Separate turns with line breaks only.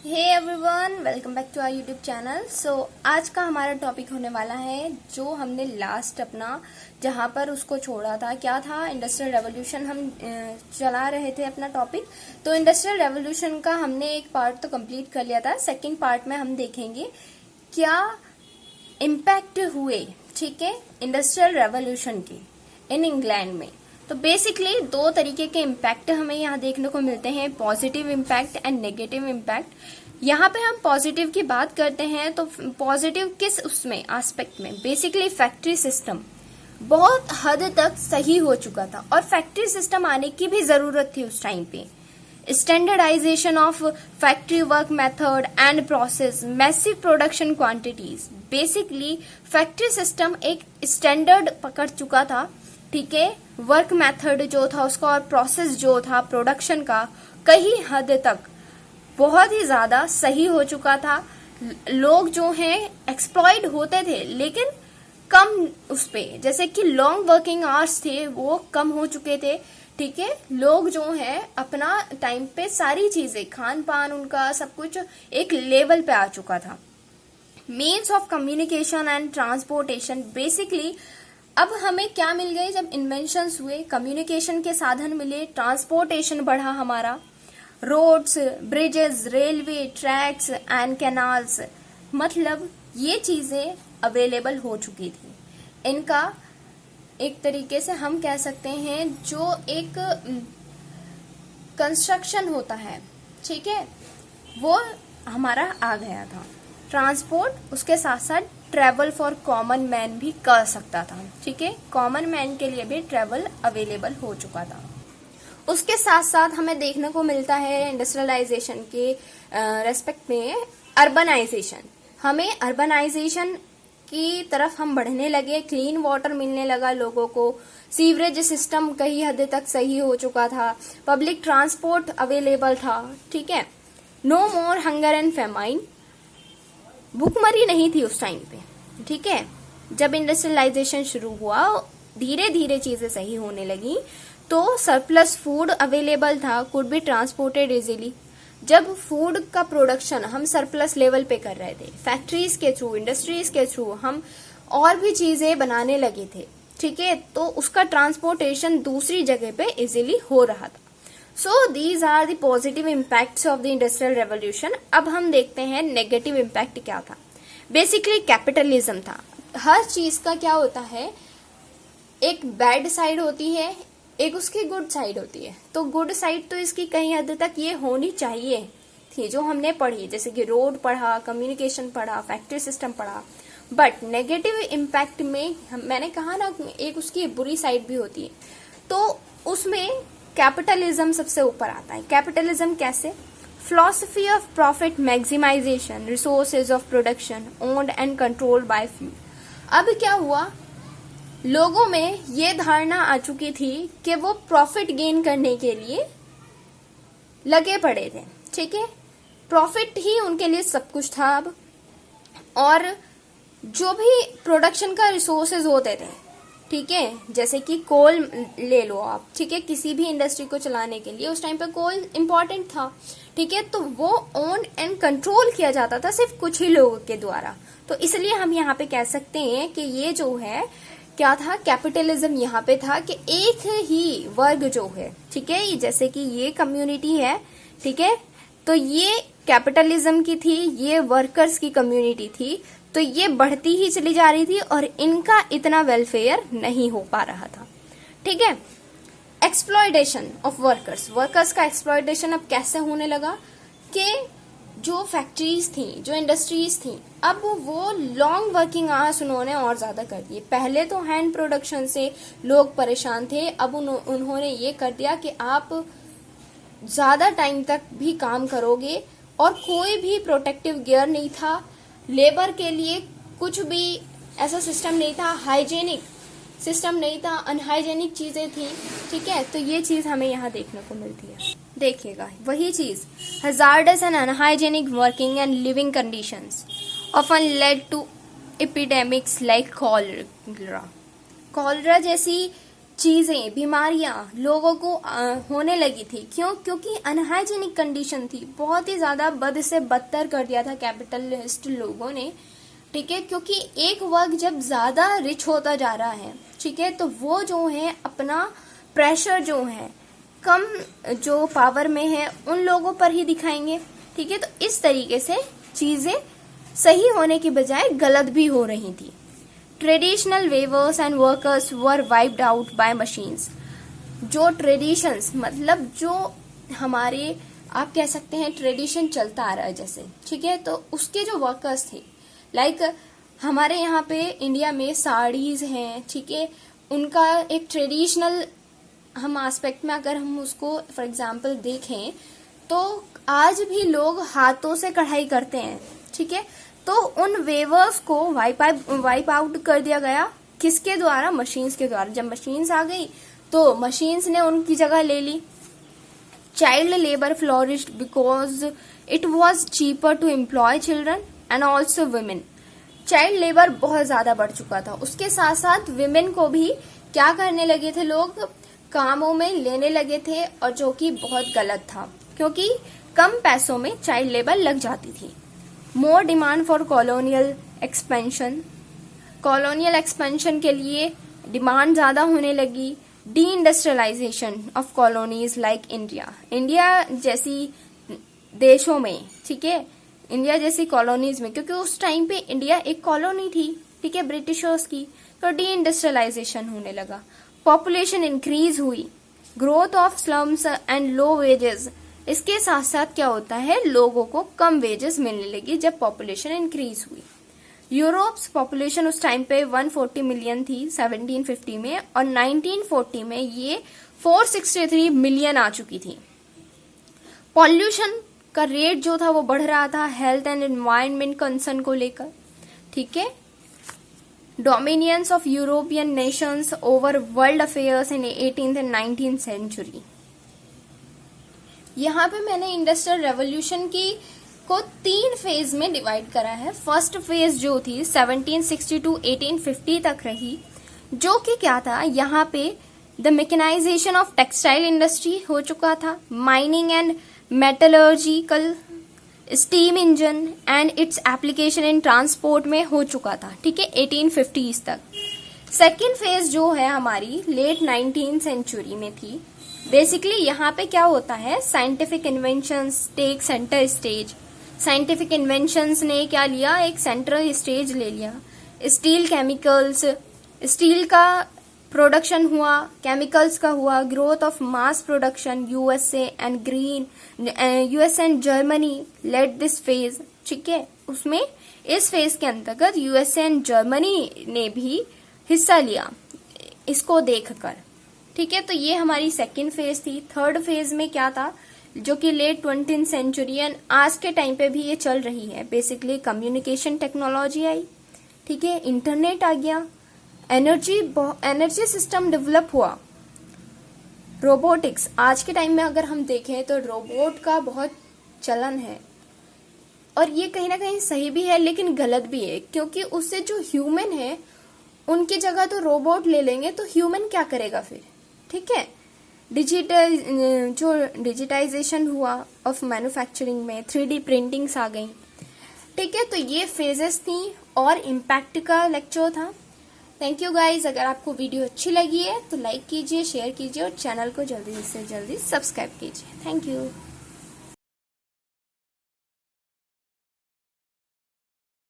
Hey everyone, welcome back to our YouTube channel. आज का हमारा टॉपिक होने वाला है जो हमने लास्ट अपना जहां पर उसको छोड़ा था, क्या था, इंडस्ट्रियल रेवोल्यूशन। हम चला रहे थे अपना टॉपिक। तो इंडस्ट्रियल रेवोल्यूशन का हमने एक पार्ट तो कंप्लीट कर लिया था। सेकंड पार्ट में हम देखेंगे क्या इम्पैक्ट हुए, ठीक है, इंडस्ट्रियल रेवोल्यूशन के इन इंग्लैंड में। तो बेसिकली दो तरीके के इम्पैक्ट हमें यहाँ देखने को मिलते हैं, positive impact and negative impact. यहाँ पे हम पॉजिटिव की बात करते हैं तो पॉजिटिव किस उसमें एस्पेक्ट में, बेसिकली फैक्ट्री सिस्टम बहुत हद तक सही हो चुका था और फैक्ट्री सिस्टम आने की भी जरूरत थी उस टाइम पे। Standardisation of factory work method and process, massive production quantities. Basically factory system एक स्टैंडर्ड पकड़ चुका था, ठीक है, वर्क मेथड जो था उसका और प्रोसेस जो था प्रोडक्शन का कई हद तक बहुत ही ज्यादा सही हो चुका था। लोग जो हैं एक्सप्लॉइड होते थे लेकिन कम उस पे, जैसे कि लॉन्ग वर्किंग आवर्स थे वो कम हो चुके थे, ठीक है। लोग जो हैं अपना टाइम पे सारी चीजें, खान पान उनका सब कुछ एक लेवल पे आ चुका था। Means of communication and transportation, basically अब हमें क्या मिल गए, जब इन्वेंशंस हुए, कम्युनिकेशन के साधन मिले, ट्रांसपोर्टेशन बढ़ा हमारा, roads, bridges, railway, tracks and canals, मतलब ये चीजें अवेलेबल हो चुकी थी। इनका एक तरीके से हम कह सकते हैं जो एक कंस्ट्रक्शन होता है, ठीक है, वो हमारा आ गया था। ट्रांसपोर्ट उसके साथ साथ ट्रेवल फॉर कॉमन मैन भी कर सकता था, ठीक है, कॉमन मैन के लिए भी ट्रेवल अवेलेबल हो चुका था। उसके साथ साथ हमें देखने को मिलता है इंडस्ट्रियलाइजेशन के रेस्पेक्ट में अर्बनाइजेशन। हमें अर्बनाइजेशन की तरफ हम बढ़ने लगे, क्लीन वाटर मिलने लगा लोगों को, सीवरेज सिस्टम कई हद तक सही हो चुका था, पब्लिक ट्रांसपोर्ट अवेलेबल था, ठीक है, no more hunger and famine, भूखमरी नहीं थी उस टाइम पे, ठीक है। जब इंडस्ट्रियलाइजेशन शुरू हुआ धीरे धीरे चीजें सही होने लगी तो सरप्लस फूड अवेलेबल था, कुड बी ट्रांसपोर्टेड इजीली। जब फूड का प्रोडक्शन हम सरप्लस लेवल पे कर रहे थे, फैक्ट्रीज के थ्रू, इंडस्ट्रीज के थ्रू हम और भी चीजें बनाने लगे थे, ठीक है, तो उसका ट्रांसपोर्टेशन दूसरी जगह पे इजीली हो रहा था। So these are the positive impacts of the industrial revolution. अब हम देखते हैं नेगेटिव इम्पैक्ट क्या था। बेसिकली कैपिटलिज्म था। हर चीज का क्या होता है, एक बैड साइड होती है, एक उसकी गुड साइड होती है। तो गुड साइड तो इसकी कई हद तक ये होनी चाहिए थी जो हमने पढ़ी, जैसे कि रोड पढ़ा, कम्युनिकेशन पढ़ा, फैक्ट्री सिस्टम पढ़ा। बट नेगेटिव इम्पैक्ट में मैंने कहा ना, एक उसकी बुरी साइड भी होती है, तो उसमें कैपिटलिज्म सबसे ऊपर आता है। कैपिटलिज्म कैसे? Philosophy of profit maximisation, resources of production owned and controlled by few. अब क्या हुआ, लोगों में ये धारणा आ चुकी थी कि वो प्रॉफिट गेन करने के लिए लगे पड़े थे, ठीक है, प्रॉफिट ही उनके लिए सब कुछ था अब। और जो भी प्रोडक्शन का रिसोर्सेज होते थे, ठीक है, जैसे कि कोल ले लो आप, ठीक है, किसी भी इंडस्ट्री को चलाने के लिए उस टाइम पे कोल इंपॉर्टेंट था, ठीक है, तो वो ओन एंड कंट्रोल किया जाता था सिर्फ कुछ ही लोगों के द्वारा। तो इसलिए हम यहाँ पे कह सकते हैं कि ये जो है क्या था, कैपिटलिज्म यहाँ पे था कि एक ही वर्ग जो है, ठीक है, जैसे कि ये कम्युनिटी है, ठीक है, तो ये कैपिटलिज्म की थी, ये वर्कर्स की कम्युनिटी थी, तो ये बढ़ती ही चली जा रही थी और इनका इतना वेलफेयर नहीं हो पा रहा था, ठीक है। एक्सप्लॉयटेशन ऑफ वर्कर्स, वर्कर्स का एक्सप्लॉयटेशन अब कैसे होने लगा कि जो फैक्ट्रीज थी, जो इंडस्ट्रीज थी, अब वो लॉन्ग वर्किंग आवर्स उन्होंने और ज्यादा कर दिए। पहले तो हैंड प्रोडक्शन से लोग परेशान थे, अब उन्होंने ये कर दिया कि आप ज्यादा टाइम तक भी काम करोगे और कोई भी प्रोटेक्टिव गियर नहीं था, लेबर के लिए कुछ भी ऐसा सिस्टम नहीं था, हाइजेनिक सिस्टम नहीं था, अनहाइजेनिक चीजें थी, ठीक है। तो ये चीज हमें यहाँ देखने को मिलती है। देखिएगा वही चीज, hazardous and unhygienic working and living conditions often led to epidemics like cholera। Cholera जैसी चीजें, बीमारियां लोगों को होने लगी थी। क्यों? क्योंकि अनहाइजीनिक कंडीशन थी, बहुत ही ज्यादा बद से बदतर कर दिया था कैपिटलिस्ट लोगों ने, ठीक है। क्योंकि एक वर्ग जब ज्यादा रिच होता जा रहा है, ठीक है, तो वो जो है अपना प्रेशर जो है कम जो पावर में है उन लोगों पर ही दिखाएंगे, ठीक है। तो इस तरीके से चीजें सही होने की बजाय गलत भी हो रही थी। Traditional weavers and workers were wiped out by machines. जो ट्रेडिशंस मतलब जो हमारे आप कह सकते हैं ट्रेडिशन चलता आ रहा है जैसे, ठीक है, तो उसके जो वर्कर्स थे, लाइक हमारे यहाँ पे इंडिया में साड़ीज हैं, ठीक है, उनका एक ट्रेडिशनल हम एस्पेक्ट में अगर हम उसको फॉर एग्जांपल देखें तो आज भी लोग हाथों से कढ़ाई करते हैं, ठीक है। तो उन वेवर्स को वाइप आउट कर दिया गया, किसके द्वारा? मशीन्स के द्वारा। जब मशीन्स आ गई तो मशीन्स ने उनकी जगह ले ली। Child labour flourished because it was cheaper to employ children and also women. Child labour बहुत ज्यादा बढ़ चुका था, उसके साथ साथ विमेन को भी क्या करने लगे थे लोग? कामों में लेने लगे थे, और जो कि बहुत गलत था क्योंकि कम पैसों में चाइल्ड लेबर लग जाती थी। More demand for colonial expansion. Colonial expansion के लिए डिमांड ज्यादा होने लगी। Deindustrialisation of colonies like India. India जैसी देशों में, ठीक है, इंडिया जैसी कॉलोनीज में, क्योंकि उस टाइम पे इंडिया एक कॉलोनी थी, ठीक है, ब्रिटिशर्स की, तो डी इंडस्ट्रियलाइजेशन होने लगा। पॉपुलेशन इंक्रीज हुई। Growth of slums and low wages. इसके साथ साथ क्या होता है, लोगों को कम वेजेस मिलने लगी जब पॉपुलेशन इंक्रीज हुई। यूरोप्स पॉपुलेशन उस टाइम पे 140 मिलियन थी 1750 में, और 1940 में ये 463 मिलियन आ चुकी थी। पॉल्यूशन का रेट जो था वो बढ़ रहा था हेल्थ एंड एनवायरनमेंट कंसर्न को लेकर, ठीक है। Dominions of European nations over world affairs in 18th and 19th century. यहाँ पे मैंने इंडस्ट्रियल रेवोल्यूशन की को 3 फेज में डिवाइड करा है। फर्स्ट फेज जो थी 1760 to 1850 तक रही, जो कि क्या था, यहाँ पे the mechanisation of textile industry हो चुका था, mining and metallurgical, steam engine and its application in transport में हो चुका था, ठीक है, 1850s तक। सेकेंड फेज जो है हमारी लेट 19th सेंचुरी में थी। बेसिकली यहाँ पे क्या होता है, scientific inventions take centre stage. Scientific inventions ने क्या लिया, एक सेंट्रल स्टेज ले लिया। स्टील केमिकल्स, स्टील का प्रोडक्शन हुआ, केमिकल्स का हुआ। Growth of mass production, USA and Germany led this phase, ठीक है। उसमें इस फेज के अंतर्गत यूएसए एंड जर्मनी ने भी हिस्सा लिया इसको देखकर, ठीक है। तो ये हमारी सेकेंड फेज थी। थर्ड फेज में क्या था, जो कि लेट 20th सेंचुरी एंड आज के टाइम पे भी ये चल रही है। बेसिकली कम्युनिकेशन टेक्नोलॉजी आई, ठीक है, इंटरनेट आ गया, एनर्जी सिस्टम डेवलप हुआ। रोबोटिक्स, आज के टाइम में अगर हम देखें तो रोबोट का बहुत चलन है, और ये कहीं ना कहीं सही भी है लेकिन गलत भी है, क्योंकि उससे जो ह्यूमन है उनकी जगह तो रोबोट ले लेंगे तो ह्यूमन क्या करेगा फिर, ठीक है। डिजिटाइजेशन हुआ ऑफ मैन्युफैक्चरिंग में, 3D प्रिंटिंग्स आ गई, ठीक है। तो ये फेजेस थी और इम्पैक्ट का लेक्चर था। Thank you guys. अगर आपको वीडियो अच्छी लगी है तो लाइक कीजिए, शेयर कीजिए और चैनल को जल्दी से जल्दी सब्सक्राइब कीजिए। Thank you.